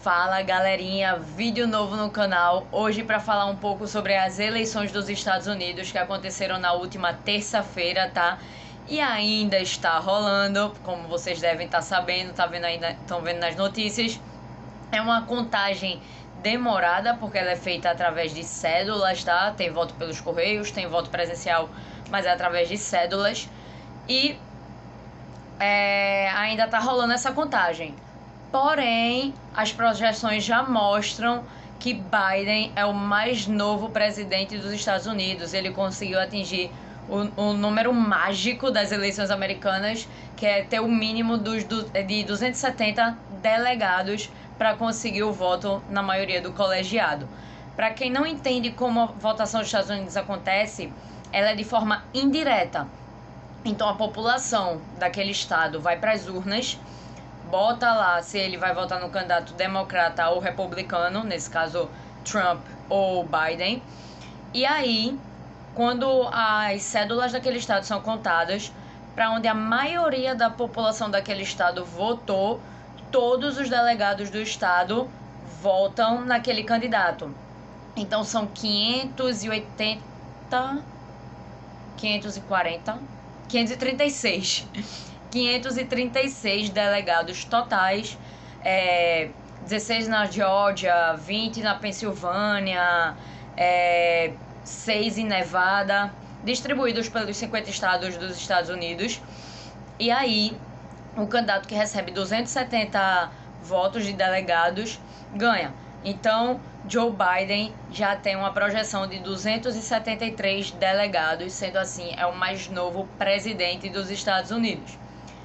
Fala galerinha, vídeo novo no canal, hoje para falar um pouco sobre as eleições dos Estados Unidos que aconteceram na última terça-feira, tá? E ainda está rolando, como vocês devem estar sabendo, estão vendo nas notícias. É uma contagem demorada porque ela é feita através de cédulas, tá? Tem voto pelos correios, tem voto presencial, mas é através de cédulas. E ainda tá rolando essa contagem. Porém, as projeções já mostram que Biden é o mais novo presidente dos Estados Unidos. Ele conseguiu atingir o número mágico das eleições americanas, que é ter o mínimo de 270 delegados para conseguir o voto na maioria do colegiado. Para quem não entende como a votação dos Estados Unidos acontece, ela é de forma indireta. Então a população daquele estado vai para as urnas, bota lá se ele vai votar no candidato democrata ou republicano, nesse caso Trump ou Biden. E aí, quando as cédulas daquele estado são contadas, para onde a maioria da população daquele estado votou, todos os delegados do estado votam naquele candidato. Então são 536 delegados totais, 16 na Geórgia, 20 na Pensilvânia, 6 em Nevada, distribuídos pelos 50 estados dos Estados Unidos. E aí, o candidato que recebe 270 votos de delegados ganha. Então, Joe Biden já tem uma projeção de 273 delegados, sendo assim, é o mais novo presidente dos Estados Unidos.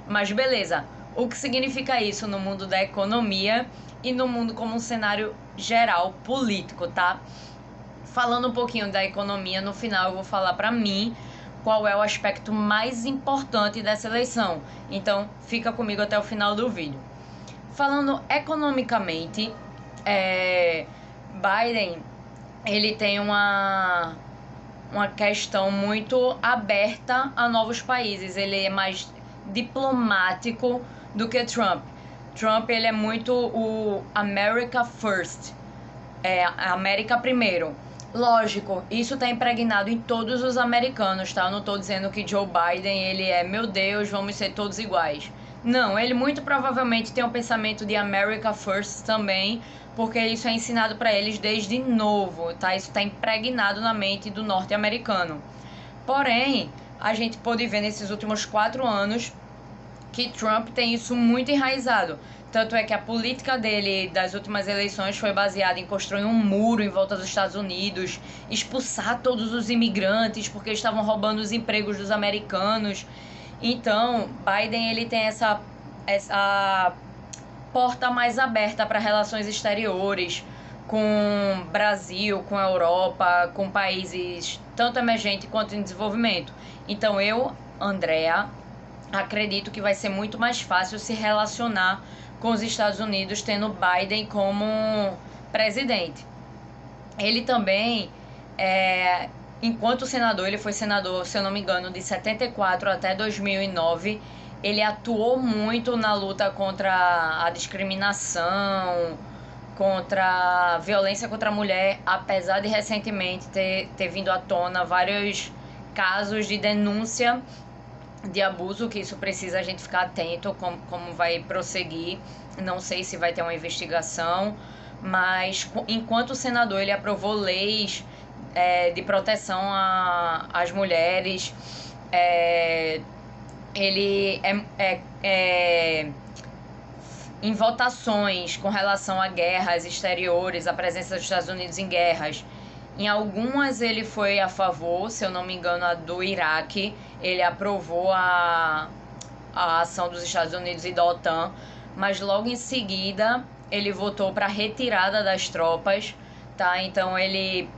Mas beleza, o que significa isso no mundo da economia e no mundo como um cenário geral político, tá? Falando um pouquinho da economia, no final eu vou falar pra mim qual é o aspecto mais importante dessa eleição. Então, fica comigo até o final do vídeo. Falando economicamente, Biden, ele tem uma questão muito aberta a novos países. Ele é mais diplomático do que Trump. Trump, ele é muito o America First, América primeiro. Lógico, isso tá impregnado em todos os americanos, tá? Eu não tô dizendo que Joe Biden, ele é, meu Deus, vamos ser todos iguais. Não, ele muito provavelmente tem um pensamento de America First também, porque isso é ensinado para eles desde novo, tá? Isso tá impregnado na mente do norte-americano. Porém, a gente pôde ver nesses últimos 4 anos que Trump tem isso muito enraizado. Tanto é que a política dele das últimas eleições foi baseada em construir um muro em volta dos Estados Unidos, expulsar todos os imigrantes porque estavam roubando os empregos dos americanos. Então, Biden, ele tem essa porta mais aberta para relações exteriores com Brasil, com Europa, com países tanto emergentes quanto em desenvolvimento. Então eu, Andrea, acredito que vai ser muito mais fácil se relacionar com os Estados Unidos tendo Biden como presidente. Ele também, enquanto senador, ele foi senador, se eu não me engano, de 74 até 2009. Ele atuou muito na luta contra a discriminação, contra a violência contra a mulher, apesar de recentemente ter vindo à tona vários casos de denúncia de abuso, que isso precisa a gente ficar atento como vai prosseguir. Não sei se vai ter uma investigação, mas enquanto senador ele aprovou leis de proteção às mulheres. Ele em votações com relação a guerras exteriores, a presença dos Estados Unidos em guerras. Em algumas ele foi a favor, se eu não me engano, a do Iraque. Ele aprovou a ação dos Estados Unidos e da OTAN, mas logo em seguida ele votou para a retirada das tropas, tá? Então ele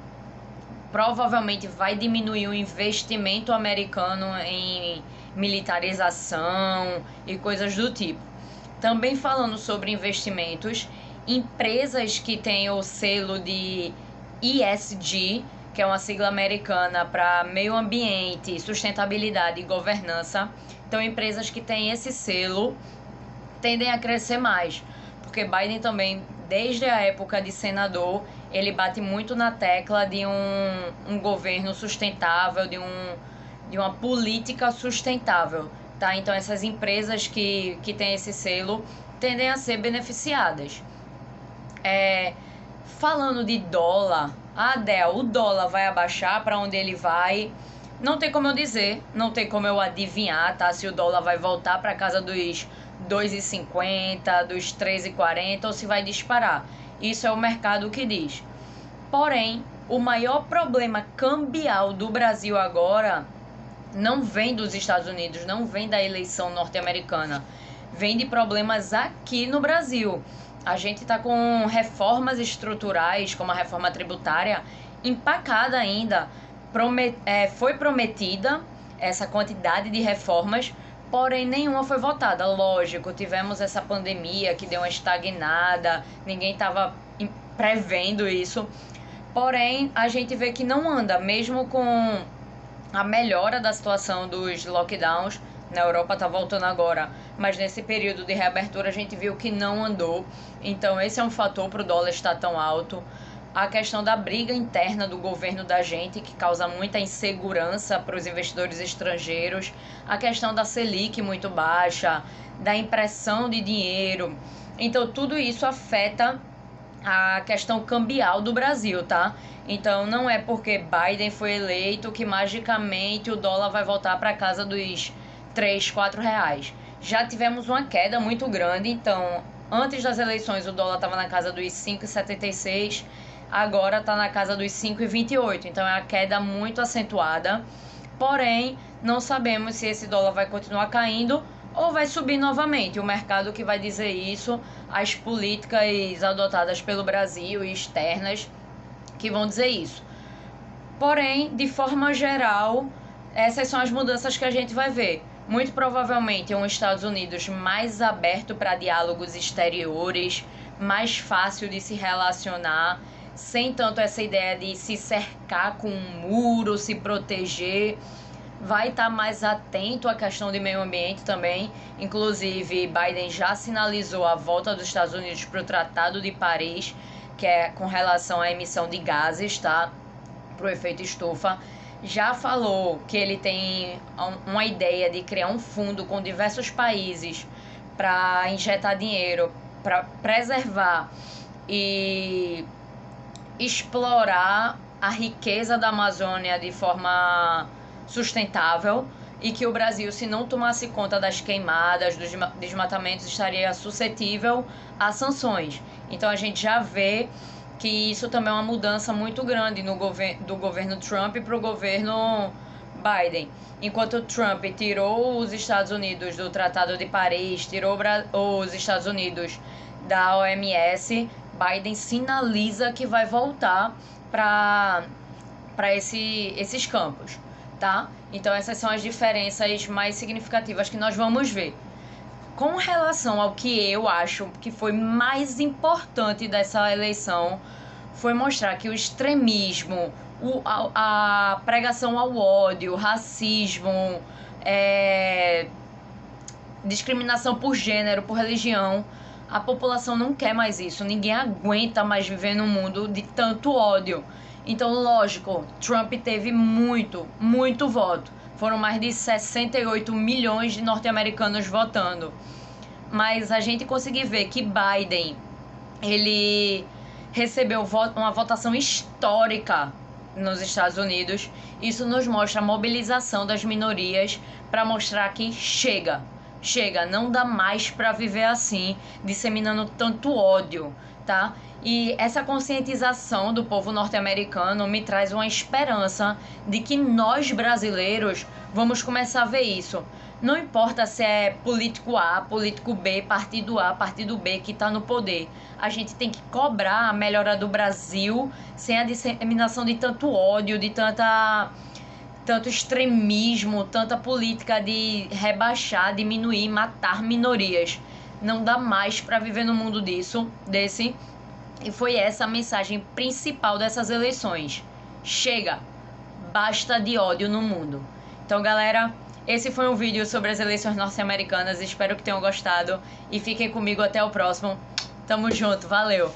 provavelmente vai diminuir o investimento americano em militarização e coisas do tipo. Também falando sobre investimentos, empresas que têm o selo de ESG, que é uma sigla americana para meio ambiente, sustentabilidade e governança. Então, empresas que têm esse selo tendem a crescer mais, porque Biden também desde a época de senador, ele bate muito na tecla de um governo sustentável, de uma política sustentável, tá? Então essas empresas que têm esse selo tendem a ser beneficiadas. Falando de dólar, o dólar vai abaixar, para onde ele vai? Não tem como eu dizer, não tem como eu adivinhar, tá? Se o dólar vai voltar para casa dos 2,50, dos 3,40 ou se vai disparar. Isso é o mercado que diz. Porém, o maior problema cambial do Brasil agora não vem dos Estados Unidos, não vem da eleição norte-americana, vem de problemas aqui no Brasil. A gente está com reformas estruturais, como a reforma tributária, empacada ainda. Foi prometida essa quantidade de reformas, porém nenhuma foi votada. Lógico, tivemos essa pandemia que deu uma estagnada, ninguém estava prevendo isso. Porém, a gente vê que não anda, mesmo com a melhora da situação dos lockdowns. Na Europa tá voltando agora, mas nesse período de reabertura a gente viu que não andou. Então esse é um fator para o dólar estar tão alto. A questão da briga interna do governo da gente, que causa muita insegurança para os investidores estrangeiros. A questão da Selic muito baixa, da impressão de dinheiro. Então tudo isso afeta a questão cambial do Brasil, tá? Então não é porque Biden foi eleito que magicamente o dólar vai voltar para casa dos 3, 4 reais. Já tivemos uma queda muito grande, então antes das eleições o dólar estava na casa dos 5,76, agora está na casa dos 5,28, então é uma queda muito acentuada. Porém, não sabemos se esse dólar vai continuar caindo ou vai subir novamente. O mercado que vai dizer isso, as políticas adotadas pelo Brasil e externas que vão dizer isso. Porém, de forma geral, essas são as mudanças que a gente vai ver. Muito provavelmente um Estados Unidos mais aberto para diálogos exteriores, mais fácil de se relacionar, sem tanto essa ideia de se cercar com um muro, se proteger. Vai estar mais atento à questão de meio ambiente também. Inclusive, Biden já sinalizou a volta dos Estados Unidos para o Tratado de Paris, que é com relação à emissão de gases, tá? Para o efeito estufa. Já falou que ele tem uma ideia de criar um fundo com diversos países para injetar dinheiro, para preservar e explorar a riqueza da Amazônia de forma sustentável, e que o Brasil, se não tomasse conta das queimadas, dos desmatamentos, estaria suscetível a sanções. Então a gente já vê que isso também é uma mudança muito grande do governo Trump para o governo Biden. Enquanto o Trump tirou os Estados Unidos do Tratado de Paris, tirou os Estados Unidos da OMS, Biden sinaliza que vai voltar para esses campos, tá? Então essas são as diferenças mais significativas que nós vamos ver. Com relação ao que eu acho que foi mais importante dessa eleição, foi mostrar que o extremismo, a pregação ao ódio, racismo, discriminação por gênero, por religião, a população não quer mais isso. Ninguém aguenta mais viver num mundo de tanto ódio. Então, lógico, Trump teve muito, muito voto. Foram mais de 68 milhões de norte-americanos votando. Mas a gente conseguiu ver que Biden, ele recebeu uma votação histórica nos Estados Unidos. Isso nos mostra a mobilização das minorias para mostrar que chega, não dá mais para viver assim, disseminando tanto ódio, tá? E essa conscientização do povo norte-americano me traz uma esperança de que nós brasileiros vamos começar a ver isso. Não importa se é político A, político B, partido B que está no poder. A gente tem que cobrar a melhora do Brasil sem a disseminação de tanto ódio, de tanto extremismo, tanta política de rebaixar, diminuir, matar minorias. Não dá mais para viver no mundo desse. E foi essa a mensagem principal dessas eleições. Chega, basta de ódio no mundo. Então, galera, esse foi um vídeo sobre as eleições norte-americanas. Espero que tenham gostado e fiquem comigo até o próximo. Tamo junto, valeu.